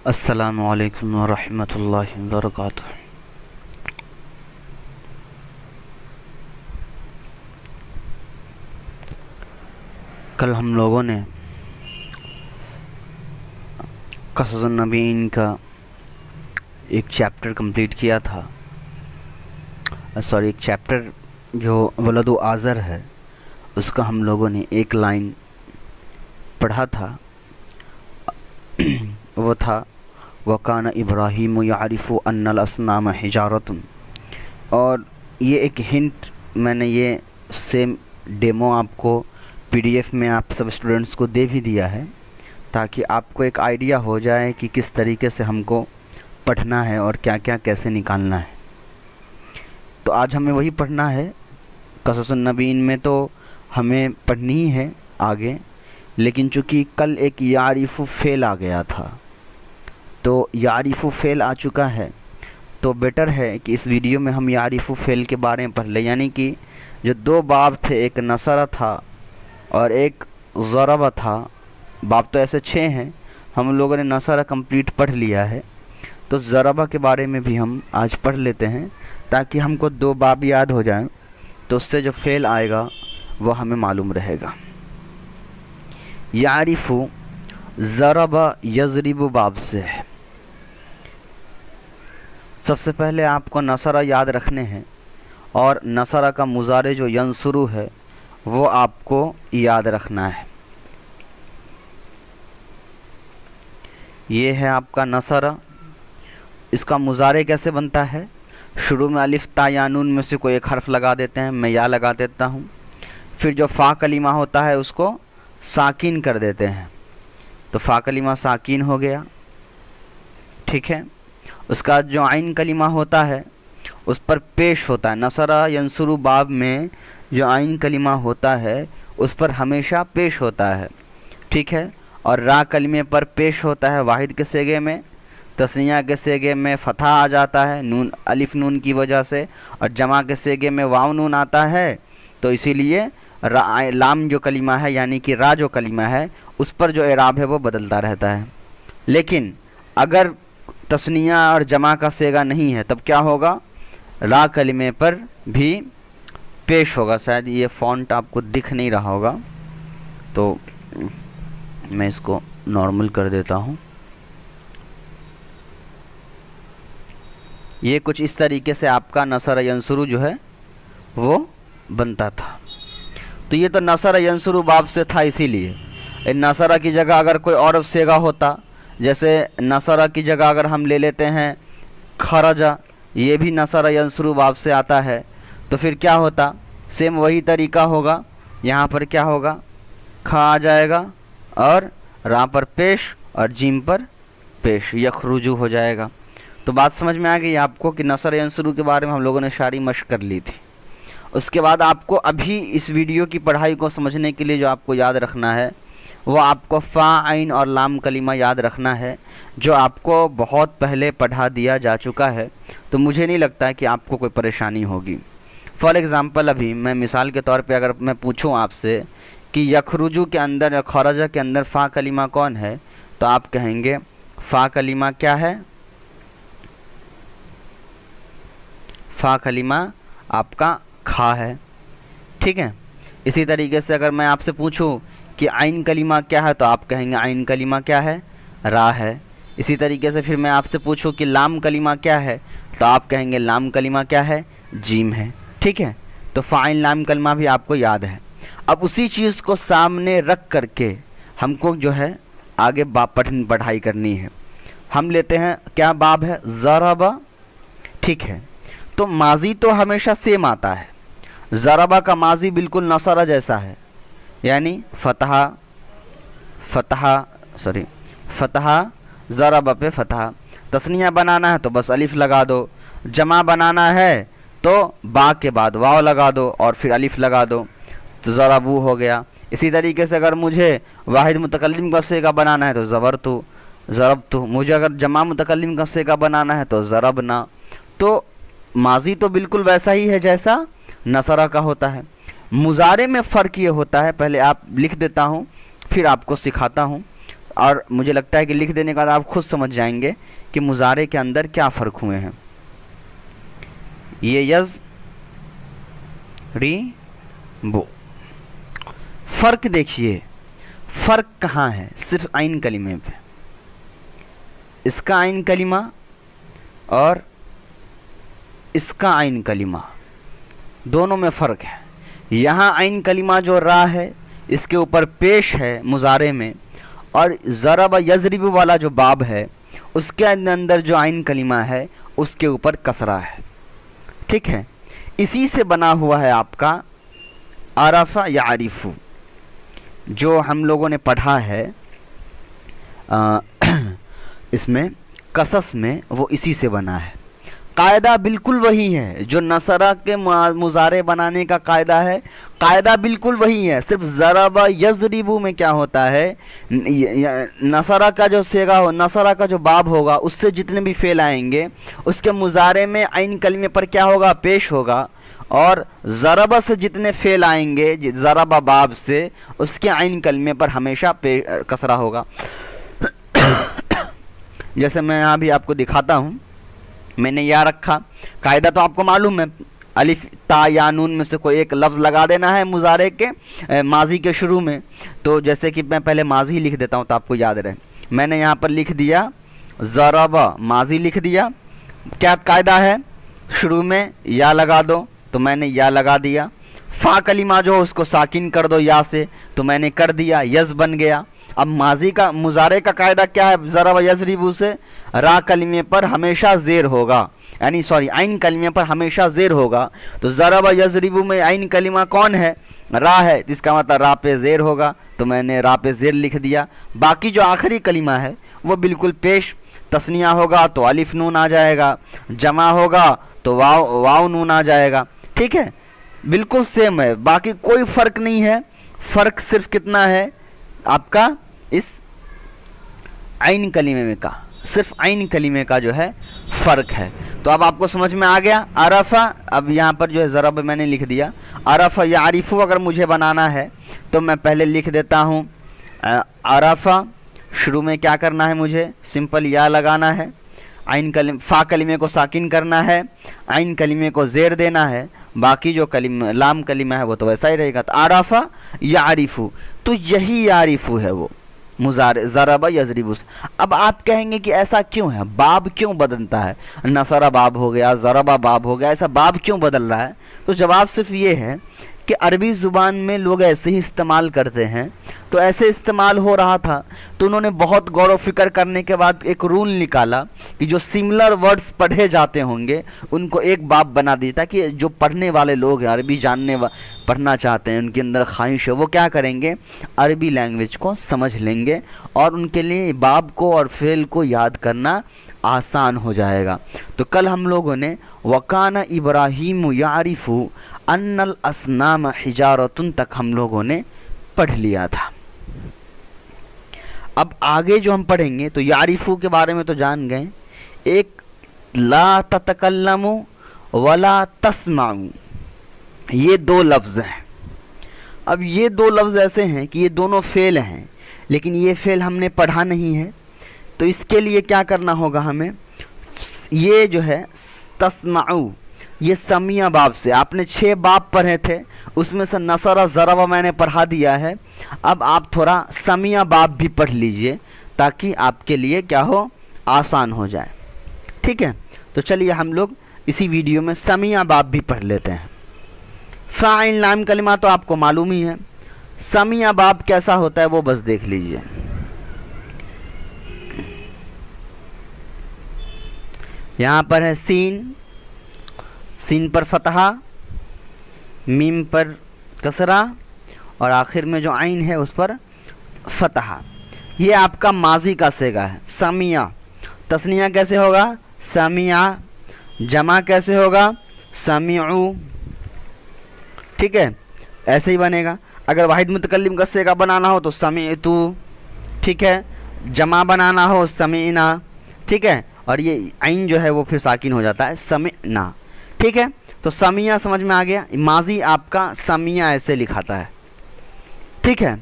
السلام علیکم ورحمۃ اللہ وبرکاتہ۔ کل ہم لوگوں نے قصص النبیین کا ایک چیپٹر کمپلیٹ کیا تھا، ایک چیپٹر جو ولد و آزر ہے اس کا ہم لوگوں نے ایک لائن پڑھا تھا، وہ تھا وَقَانَ إِبْرَاهِيمُ يَعْرِفُ أَنَّ الْأَصْنَامَ حِجَارَةٌ، اور یہ ایک ہنٹ میں نے یہ سیم ڈیمو آپ کو پی ڈی ایف میں آپ سب اسٹوڈنٹس کو دے بھی دیا ہے، تاکہ آپ کو ایک آئیڈیا ہو جائے کہ کس طریقے سے ہم کو پڑھنا ہے اور کیا کیا کیسے نکالنا ہے۔ تو آج ہمیں وہی پڑھنا ہے۔ قصص النبیین میں تو ہمیں پڑھنی ہی ہے آگے، لیکن چونکہ کل ایک یعرف فعل آ گیا تھا، تو یعرف فعل آ چکا ہے تو بیٹر ہے کہ اس ویڈیو میں ہم یعرف فعل کے بارے میں پڑھ لیں، یعنی کہ جو دو باب تھے، ایک نصر تھا اور ایک ضرب تھا۔ باب تو ایسے 6 ہیں، ہم لوگوں نے نصر کمپلیٹ پڑھ لیا ہے، تو ضربہ کے بارے میں بھی ہم آج پڑھ لیتے ہیں تاکہ ہم کو 2 باب یاد ہو جائیں، تو اس سے جو فعل آئے گا وہ ہمیں معلوم رہے گا۔ یعرف ضرب یضرب باب سے ہے۔ سب سے پہلے آپ کو نصر یاد رکھنے ہیں، اور نصر کا مضارع جو ینصرو ہے وہ آپ کو یاد رکھنا ہے۔ یہ ہے آپ کا نصر۔ اس کا مضارع کیسے بنتا ہے؟ شروع میں الف تا یا نون میں سے کوئی ایک حرف لگا دیتے ہیں، میں یا لگا دیتا ہوں، پھر جو فا کلمہ ہوتا ہے اس کو ساکین کر دیتے ہیں، تو فا کلمہ ساکین ہو گیا، ٹھیک ہے۔ اس کا جو عین کلمہ ہوتا ہے اس پر پیش ہوتا ہے، نصر ینصرو باب میں جو عین کلمہ ہوتا ہے اس پر ہمیشہ پیش ہوتا ہے، ٹھیک ہے۔ اور را کلمے پر پیش ہوتا ہے واحد کے صیغے میں، تثنیہ کے صیغے میں فتح آ جاتا ہے نون الف نون کی وجہ سے، اور جمع کے صیغے میں واو نون آتا ہے، تو اسی لیے لام جو کلمہ ہے یعنی کہ را جو کلمہ ہے اس پر جو اعراب ہے وہ بدلتا رہتا ہے۔ لیکن اگر تثنیہ اور جمع کا صیغہ نہیں ہے تب کیا ہوگا؟ را کلمے پر بھی پیش ہوگا۔ شاید یہ فونٹ آپ کو دکھ نہیں رہا ہوگا تو میں اس کو نارمل کر دیتا ہوں۔ یہ کچھ اس طریقے سے آپ کا نصر ینصرو جو ہے وہ بنتا تھا۔ تو یہ تو نصر ینصرو باب سے تھا، اسی لیے نصرہ کی جگہ اگر کوئی اور صیغہ ہوتا، جیسے نصرہ کی جگہ اگر ہم لے لیتے ہیں خرجہ، یہ بھی نصر ینصرو باب سے آتا ہے، تو پھر کیا ہوتا؟ سیم وہی طریقہ ہوگا، یہاں پر کیا ہوگا؟ کھا آ جائے گا اور را پر پیش اور جیم پر پیش، یخرجو ہو جائے گا۔ تو بات سمجھ میں آ گئی آپ کو کہ نصر ینصرو کے بارے میں ہم لوگوں نے ساری مشق کر لی تھی۔ اس کے بعد آپ کو ابھی اس ویڈیو کی پڑھائی کو سمجھنے کے لیے جو آپ کو یاد رکھنا ہے وہ آپ کو فا عین اور لام کلمہ یاد رکھنا ہے، جو آپ کو بہت پہلے پڑھا دیا جا چکا ہے، تو مجھے نہیں لگتا ہے کہ آپ کو کوئی پریشانی ہوگی۔ فار ایگزامپل ابھی میں مثال کے طور پہ اگر میں پوچھوں آپ سے کہ یخرجو کے اندر یا خرجہ کے اندر فا کلمہ کون ہے، تو آپ کہیں گے فا کلمہ کیا ہے؟ فا کلمہ آپ کا کھا ہے، ٹھیک ہے۔ اسی طریقے سے اگر میں آپ سے پوچھوں کہ عین کلمہ کیا ہے، تو آپ کہیں گے عین کلمہ کیا ہے؟ را ہے۔ اسی طریقے سے پھر میں آپ سے پوچھوں کہ لام کلمہ کیا ہے، تو آپ کہیں گے لام کلمہ کیا ہے؟ جیم ہے، ٹھیک ہے۔ تو فاعل لام کلمہ بھی آپ کو یاد ہے۔ اب اسی چیز کو سامنے رکھ کر کے ہم کو جو ہے آگے پڑھائی کرنی ہے۔ ہم لیتے ہیں کیا باب ہے؟ ضربہ، ٹھیک ہے۔ تو ماضی تو ہمیشہ سیم آتا ہے، ضربہ کا ماضی بالکل نصرہ جیسا ہے، یعنی فتح ضربہ پہ فتح۔ تثنیہ بنانا ہے تو بس الف لگا دو، جمع بنانا ہے تو با کے بعد واو لگا دو اور پھر الف لگا دو، تو ضربو ہو گیا۔ اسی طریقے سے اگر مجھے واحد متکلم کا صیغہ بنانا ہے تو ضربتو، مجھے اگر جمع متکلم کا صیغہ بنانا ہے تو ضربنا۔ تو ماضی تو بالکل ویسا ہی ہے جیسا نصرہ کا ہوتا ہے۔ مضارع میں فرق یہ ہوتا ہے، پہلے آپ لکھ دیتا ہوں پھر آپ کو سکھاتا ہوں۔ اور مجھے لگتا ہے کہ لکھ دینے کے بعد آپ خود سمجھ جائیں گے کہ مضارع کے اندر کیا فرق ہوئے ہیں. یہ یز ری بو، فرق دیکھیے، فرق کہاں ہے؟ صرف عین کلمے پہ. اس کا عین کلمہ اور اس کا عین کلمہ دونوں میں فرق ہے. یہاں عین کلمہ جو را ہے اس کے اوپر پیش ہے مضارع میں، اور ضرب یضرب والا جو باب ہے اس کے اندر جو عین کلمہ ہے اس کے اوپر کسرہ ہے. ٹھیک ہے، اسی سے بنا ہوا ہے آپ کا عرف یعرف، جو ہم لوگوں نے پڑھا ہے اس میں قصص میں، وہ اسی سے بنا ہے. قاعدہ بالکل وہی ہے جو نصرہ کے مضارع بنانے کا قاعدہ ہے، قاعدہ بالکل وہی ہے. صرف ضرب یضرب میں کیا ہوتا ہے، نصرہ کا جو صیغہ ہو، نصرہ کا جو باب ہوگا اس سے جتنے بھی فعل آئیں گے اس کے مضارع میں عین کلمے پر کیا ہوگا، پیش ہوگا. اور ضرب سے جتنے فعل آئیں گے ضرب باب سے، اس کے عین کلمے پر ہمیشہ کسرہ ہوگا. جیسے میں یہاں بھی آپ کو دکھاتا ہوں، میں نے یا رکھا، قاعدہ تو آپ کو معلوم ہے، الف تا یا نون میں سے کوئی ایک لفظ لگا دینا ہے مضارع کے ماضی کے شروع میں. تو جیسے کہ میں پہلے ماضی لکھ دیتا ہوں تو آپ کو یاد رہے. میں نے یہاں پر لکھ دیا ضرب، ماضی لکھ دیا. کیا قاعدہ ہے؟ شروع میں یا لگا دو، تو میں نے یا لگا دیا. فا کلمہ جو اس کو ساکن کر دو یا سے، تو میں نے کر دیا، یز بن گیا. اب ماضی کا مضارع کا قاعدہ کیا ہے؟ ضرب یضرب سے را کلمے پر ہمیشہ زیر ہوگا، یعنی عین کلمے پر ہمیشہ زیر ہوگا. تو ضرب یضرب میں عین کلمہ کون ہے؟ را ہے، جس کا مطلب را پہ زیر ہوگا، تو میں نے را پہ زیر لکھ دیا. باقی جو آخری کلمہ ہے وہ بالکل پیش، تثنیہ ہوگا تو الف نون آ جائے گا، جمع ہوگا تو واو نون آ جائے گا. ٹھیک ہے، بالکل سیم ہے، باقی کوئی فرق نہیں ہے. فرق صرف کتنا ہے آپ کا؟ اس عین کلمے میں کا، صرف عین کلمے کا جو ہے فرق ہے. تو اب آپ کو سمجھ میں آ گیا. عرفہ، اب یہاں پر جو ہے ضرب میں نے لکھ دیا. عرفہ یعرف اگر مجھے بنانا ہے تو میں پہلے لکھ دیتا ہوں عرفہ، شروع میں کیا کرنا ہے، مجھے سمپل یا لگانا ہے، فا کلمے کو ساکن کرنا ہے، عین کلمے کو زیر دینا ہے، باقی جو لام کلمہ ہے وہ تو ویسا ہی رہے گا. تو عرفہ یعرف، تو یہی یعرف ہے وہ مضارع ضرب یضرب. اب آپ کہیں گے کہ ایسا کیوں ہے، باب کیوں بدلتا ہے؟ نصرہ باب ہو گیا، ضربہ باب ہو گیا، ایسا باب کیوں بدل رہا ہے؟ تو جواب صرف یہ ہے کہ عربی زبان میں لوگ ایسے ہی استعمال کرتے ہیں، تو ایسے استعمال ہو رہا تھا، تو انہوں نے بہت غور و فکر کرنے کے بعد ایک رول نکالا کہ جو سملر ورڈز پڑھے جاتے ہوں گے ان کو ایک باب بنا دی، تاکہ جو پڑھنے والے لوگ ہیں، عربی پڑھنا چاہتے ہیں، ان کے اندر خواہش ہے، وہ کیا کریں گے، عربی لینگویج کو سمجھ لیں گے، اور ان کے لیے باب کو اور فعل کو یاد کرنا آسان ہو جائے گا. تو کل ہم لوگوں نے وَقَانَ إِبْرَاهِيمُ يَعْرِفُ أَنَّ الْأَصْنَامَ حِجَارَةٌ تک ہم لوگوں نے پڑھ لیا تھا. اب آگے جو ہم پڑھیں گے تو یعرفو کے بارے میں تو جان گئے. ایک لا تتکلم ولا تسمع، یہ دو لفظ ہیں. اب یہ دو لفظ ایسے ہیں کہ یہ دونوں فعل ہیں، لیکن یہ فعل ہم نے پڑھا نہیں ہے. تو اس کے لیے کیا کرنا ہوگا ہمیں، یہ جو ہے تسمعو، یہ سمیہ باب سے، آپ نے 6 باب پڑھے تھے، اس میں سے نصرہ ضربہ میں نے پڑھا دیا ہے. اب آپ تھوڑا سمیہ باب بھی پڑھ لیجئے تاکہ آپ کے لیے کیا ہو، آسان ہو جائے. ٹھیک ہے، تو چلیے ہم لوگ اسی ویڈیو میں سمیہ باب بھی پڑھ لیتے ہیں. فاعل لام کلمہ تو آپ کو معلوم ہی ہے، سمیہ باب کیسا ہوتا ہے وہ بس دیکھ لیجئے. یہاں پر ہے سین، سین پر فتحہ، میم پر کسرہ، اور آخر میں جو عین ہے اس پر فتحہ. یہ آپ کا ماضی کا صیغہ ہے. سمیہ، تثنیہ کیسے ہوگا، سمیع، جمع کیسے ہوگا، سمیعو. ٹھیک ہے، ایسے ہی بنے گا. اگر واحد متکلم کا صیغہ بنانا ہو تو سمیعتو. ٹھیک ہے، جمع بنانا ہو سمیعنا. ٹھیک ہے، اور یہ عین جو ہے وہ پھر ساکن ہو جاتا ہے، سمعنا. ٹھیک ہے، تو سمیع سمجھ میں آ گیا. ماضی آپ کا سمیع ایسے لکھاتا ہے. ٹھیک ہے،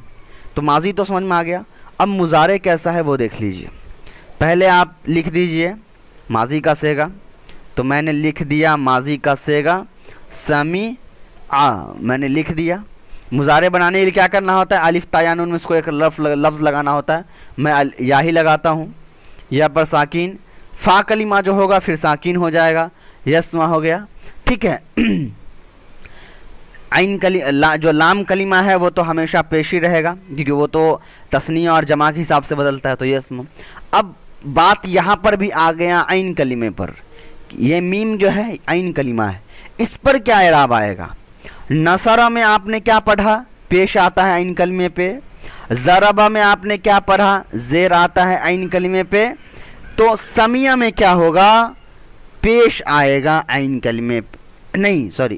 تو ماضی تو سمجھ میں آ گیا. اب مضارع کیسا ہے وہ دیکھ لیجئے. پہلے آپ لکھ دیجئے ماضی کا صیغہ. تو میں نے لکھ دیا ماضی کا صیغہ سمع، میں نے لکھ دیا. مضارع بنانے کے لیے کیا کرنا ہوتا ہے؟ الف تا یا نون میں اس کو ایک لفظ لگانا ہوتا ہے. میں یا ہی لگاتا ہوں، یا پر ساکین، فا کلمہ جو ہوگا پھر ساکین ہو جائے گا، یسما ہو گیا. ٹھیک ہے. عین جو لام کلمہ ہے وہ تو ہمیشہ پیش ہی رہے گا کیونکہ وہ تو تثنیہ اور جمع کے حساب سے بدلتا ہے، تو یسما. اب بات یہاں پر بھی آ گیا عین کلمے پر. یہ میم جو ہے عین کلمہ ہے، اس پر کیا اعراب آئے گا؟ نصرہ میں آپ نے کیا پڑھا؟ پیش آتا ہے عین کلمے پہ. ضربہ میں آپ نے کیا پڑھا؟ زیر آتا ہے عین کلمے پہ. تو سمیہ میں کیا ہوگا؟ پیش آئے گا عین کلمے پہ، نہیں سوری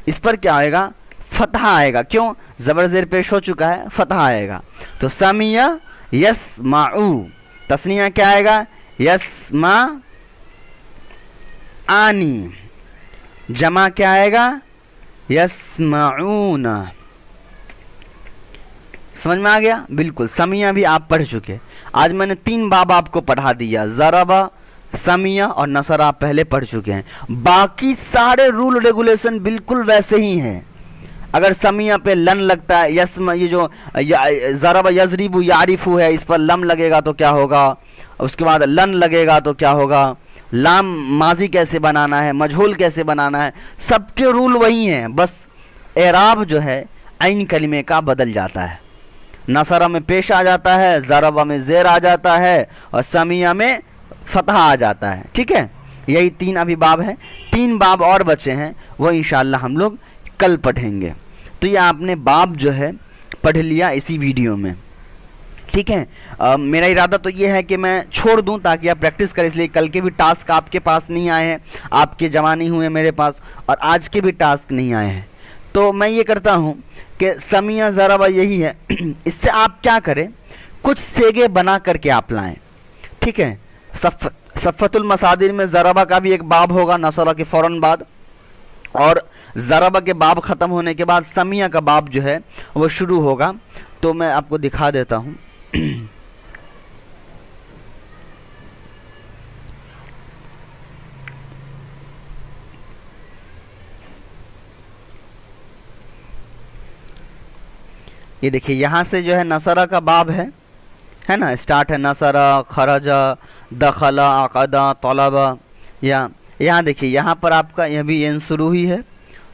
اس پر کیا آئے گا؟ فتح آئے گا. کیوں؟ زبر زیر پیش ہو چکا ہے، فتح آئے گا. تو سمیہ یسمعو، تثنیہ کیا آئے گا؟ یسمع آنی، جمع کیا آئے گا؟ یسمعون. سمجھ میں آ گیا؟ بالکل. سمیہ بھی آپ پڑھ چکے. آج میں نے 3 باب آپ کو پڑھا دیا، ضربہ، سمیہ اور نصر آپ پہلے پڑھ چکے ہیں. باقی سارے رول ریگولیشن بالکل ویسے ہی ہیں. اگر سمیہ پہ لن لگتا ہے، یہ جو ضربہ یضرب یعرفو ہے، اس پر لم لگے گا تو کیا ہوگا؟ اس کے بعد لن لگے گا تو کیا ہوگا؟ لام ماضی کیسے بنانا ہے، مجہول کیسے بنانا ہے، سب کے رول وہی ہیں. بس اعراب جو ہے عین کلمے کا بدل جاتا ہے. نصرہ میں پیش آ جاتا ہے، ضربہ میں زیر آ جاتا ہے، اور سمیہ میں فتح آ جاتا ہے. ٹھیک ہے. یہی 3 ابھی باب ہیں. 3 باب اور بچے ہیں، وہ انشاءاللہ ہم لوگ کل پڑھیں گے. تو یہ آپ نے باب جو ہے پڑھ لیا اسی ویڈیو میں. ٹھیک ہے. میرا ارادہ تو یہ ہے کہ میں چھوڑ دوں تاکہ آپ پریکٹس کریں، اس لیے کل کے بھی ٹاسک آپ کے پاس نہیں آئے ہیں، آپ کے جمع نہیں ہوئے میرے پاس، اور آج کے بھی ٹاسک نہیں آئے ہیں. تو میں یہ کرتا ہوں کہ سمیہ ضربہ یہی ہے. اس سے آپ کیا کریں؟ کچھ سیگے بنا کر کے آپ لائیں. ٹھیک ہے. صفت المصادر میں ضربہ کا بھی ایک باب ہوگا نصرہ کے فوراً بعد، اور ضربہ کے باب ختم ہونے کے بعد سمیہ کا باب جو ہے وہ شروع ہوگا. تو میں آپ کو دکھا دیتا ہوں. یہ دیکھیے یہاں سے جو ہے نصرہ کا باب ہے نا، اسٹارٹ ہے نصرہ، خرجہ، دخلہ، عقدہ، طلبہ. یا یہاں دیکھیے یہاں پر آپ کا یہ بھی ینصرو ہی ہے،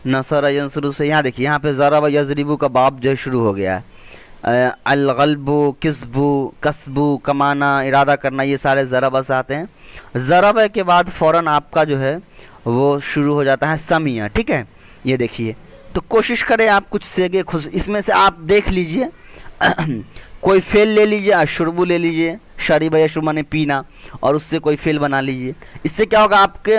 نصرہ ینصرو سے. یہاں دیکھیے یہاں پہ ضرب یضرب کا باب جو ہے شروع ہو گیا ہے. الغلب، کسب، کسب، کمانا، ارادہ کرنا، یہ سارے ضربہ سے آتے ہیں. ضربہ کے بعد فوراً آپ کا جو ہے وہ شروع ہو جاتا ہے سمیہ. ٹھیک ہے. یہ دیکھیے تو کوشش کریں آپ کچھ سیگے اس میں سے آپ دیکھ لیجئے. کوئی فعل لے لیجئے، اشربو لے لیجئے، شریبہ یشرب نے پینا، اور اس سے کوئی فعل بنا لیجئے. اس سے کیا ہوگا؟ آپ کے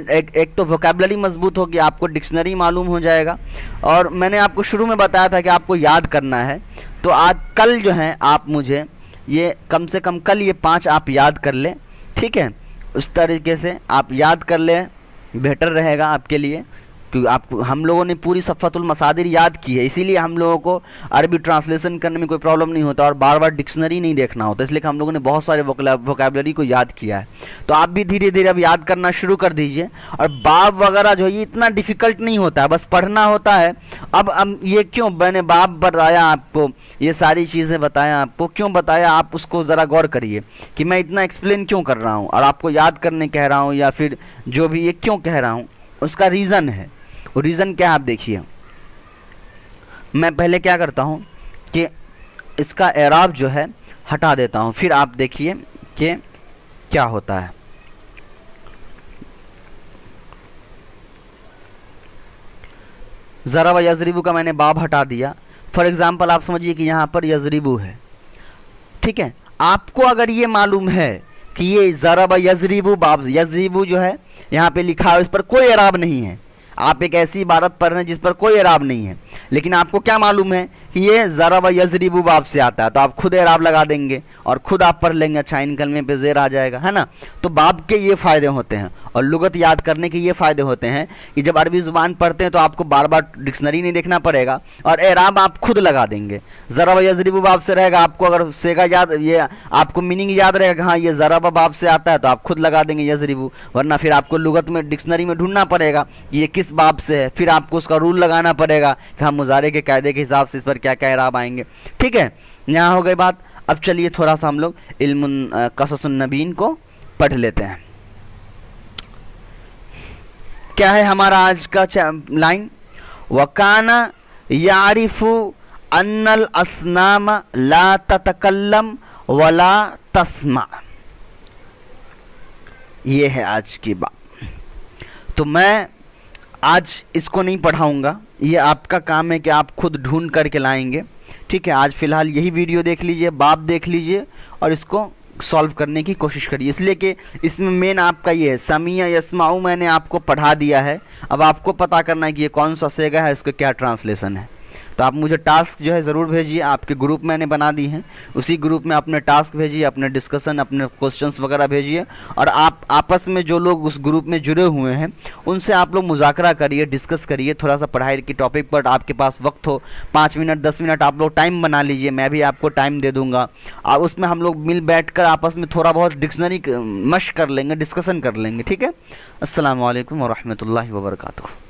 ایک تو ووکیبلری مضبوط ہوگی، آپ کو ڈکشنری معلوم ہو جائے گا. اور میں نے آپ کو شروع میں بتایا تھا کہ آپ کو یاد کرنا ہے. تو آج کل جو ہے آپ مجھے یہ کم سے کم کل یہ 5 آپ یاد کر لیں. ٹھیک ہے. اس طریقے سے آپ یاد کر لیں، بہتر رہے گا آپ کے لیے، کیونکہ ہم لوگوں نے پوری صفت المصادر یاد کی ہے، اسی لیے ہم لوگوں کو عربی ٹرانسلیشن کرنے میں کوئی پرابلم نہیں ہوتا اور بار بار ڈکشنری نہیں دیکھنا ہوتا، اس لیے کہ ہم لوگوں نے بہت سارے ووکیبلری کو یاد کیا ہے. تو آپ بھی دھیرے دھیرے اب یاد کرنا شروع کر دیجئے. اور باب وغیرہ جو ہے یہ اتنا ڈیفیکلٹ نہیں ہوتا ہے، بس پڑھنا ہوتا ہے. اب یہ کیوں میں نے باب بتایا آپ کو، یہ ساری چیزیں بتایا آپ کو، کیوں بتایا آپ اس کو ذرا غور کریے کہ میں اتنا ایکسپلین کیوں کر رہا ہوں اور آپ کو یاد کرنے کہہ رہا ہوں، یا پھر جو بھی یہ کیوں کہہ رہا ہوں اس کا ریزن ہے. ریزن کیا آپ دیکھیے. میں پہلے کیا کرتا ہوں کہ اس کا اعراب جو ہے ہٹا دیتا ہوں، پھر آپ دیکھیے کہ کیا ہوتا ہے. ضرب یضرب کا میں نے باب ہٹا دیا. فار ایگزامپل آپ سمجھیے کہ یہاں پر یضرب ہے. ٹھیک ہے. آپ کو اگر یہ معلوم ہے کہ یہ ضرب یضرب باب، یضرب جو ہے یہاں پہ لکھا ہے اس پر کوئی اعراب نہیں ہے، آپ ایک ایسی عبارت پڑھ رہے ہیں جس پر کوئی اعراب نہیں ہے، لیکن آپ کو کیا معلوم ہے کہ یہ ضرب یضرب باب سے آتا ہے، تو آپ خود اعراب لگا دیں گے اور خود آپ پڑھ لیں گے، اچھا ان کلمے پہ زیر آ جائے گا، ہے نا۔ تو باب کے یہ فائدے ہوتے ہیں اور لغت یاد کرنے کے یہ فائدے ہوتے ہیں کہ جب عربی زبان پڑھتے ہیں تو آپ کو بار بار ڈکشنری نہیں دیکھنا پڑے گا اور اعراب آپ خود لگا دیں گے۔ ضرب یضرب باب سے رہے گا، آپ کو اگر سیگا یاد، یہ آپ کو میننگ یاد رہے گا کہ ہاں یہ ضرب باب سے آتا ہے تو آپ خود لگا دیں گے یضرب، ورنہ پھر آپ کو لغت میں ڈکشنری میں ڈھونڈنا پڑے گا یہ کس باب سے ہے، پھر آپ کو اس کا رول لگانا پڑے گا کہ ہم مضارع کے قاعدے کے حساب سے اس پر کیا کیا اعراب آئیں گے، ٹھیک ہے۔ یہاں ہو گئی بات۔ اب چلیے تھوڑا سا ہم لوگ علم قصص النبیین کو پڑھ لیتے ہیں۔ کیا ہے ہمارا آج کا لائن؟ وَكَانَ يَعْرِفُ أَنَّ الْأَصْنَامَ لَا تَتَكَلَّمُ وَلَا تَسْمَعُ، یہ ہے آج کی بات۔ تو میں آج اس کو نہیں پڑھاؤں گا، یہ آپ کا کام ہے کہ آپ خود ڈھونڈ کر کے لائیں گے، ٹھیک ہے۔ آج فی الحال یہی ویڈیو دیکھ لیجئے، باب دیکھ لیجئے اور اس کو سولو کرنے کی کوشش کریے، اس لیے کہ اس میں مین آپ کا یہ ہے سمیع یسمعو میں نے آپ کو پڑھا دیا ہے، اب آپ کو پتہ کرنا ہے کہ یہ کون سا سیگا ہے، اس کا کیا ٹرانسلیشن ہے۔ تو آپ مجھے ٹاسک جو ہے ضرور بھیجیے، آپ کے گروپ میں نے بنا دی ہیں، اسی گروپ میں اپنے ٹاسک بھیجیے، اپنے ڈسکشن، اپنے کوسچنس وغیرہ بھیجیے، اور آپ آپس میں جو لوگ اس گروپ میں جڑے ہوئے ہیں ان سے آپ لوگ مذاکرہ کریے، ڈسکس کریے، تھوڑا سا پڑھائی کی ٹاپک پر آپ کے پاس وقت ہو، 5 منٹ 10 منٹ آپ لوگ ٹائم بنا لیجیے، میں بھی آپ کو ٹائم دے دوں گا، اور اس میں ہم لوگ مل بیٹھ کر آپس میں تھوڑا بہت ڈکشنری مشق کر لیں گے، ڈسکشن کر لیں گے، ٹھیک ہے۔ السلام علیکم ورحمۃ اللہ وبرکاتہ۔